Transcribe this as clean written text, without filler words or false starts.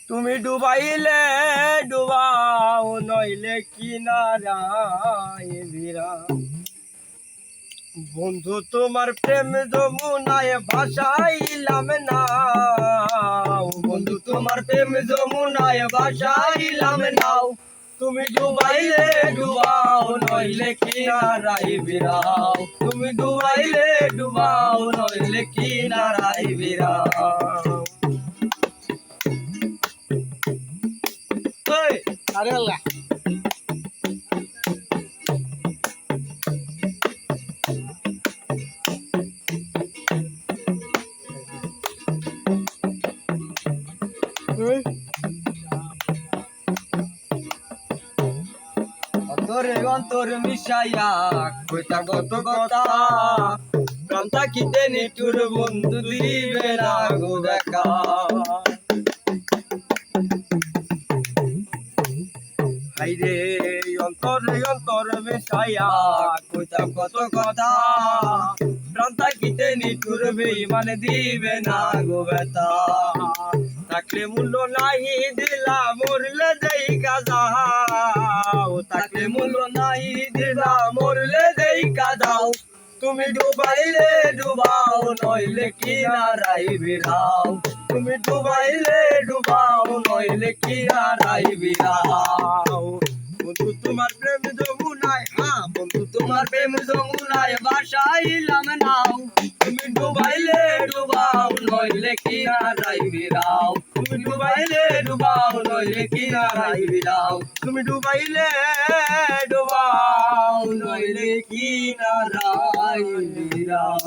তুমি ডুবাইলে ডুবাও নইলে কিনারায় ভিড়া। বন্ধু তোমার প্রেম যমুনায় ভাসাইলাম নাও, বন্ধু তোমার প্রেম যমুনায় ভাসাইলাম নাও। তুমি ডুবাইলে ডুবাও নইলে কিনারায় ভিড়াও, তুমি ডুবাইলে ডুবাও নইলে কিনারায় ভিড়াও। আরে আল্লাহ অন্তরে অন্তর মিশাইয়া কইতা কত কথা, প্রাণ থাকিতে নিঠুর বন্ধু দিবে না গো দেখা। হাইরে অন্তরে অন্তর মিশাইয়া কইতা কত কথা, প্রাণ থাকিতে নিঠুর বেঈমান দিবে না গো ব্যথা। থাকলে মূল্য নাহি দিলা মরলে দেই কাজাও, থাকলে মূল্য নাহি দিলা মরলে দেই কাজাও। তুমি ডুবাইলে ডুবাও নইলে কিনারায় ভিড়াও, তুমি ডুবাইলে ডুবাও নইলে কিনারায় ভিড়াও। বন্ধু তোমার প্রেম যমুনায়, বন্ধু তোমার প্রেম যমুনায় ভাসাইলাম নাও। তুমি ডুবাইলে ডুবাও নইলে কিনারায় ভিড়াও, তুমি ডুবাইলে ডুবাও নইলে কিনারায় ভিড়াও। তুমি ডুবাইলে ডুবাও নইলে কিনারায় ভিড়াও।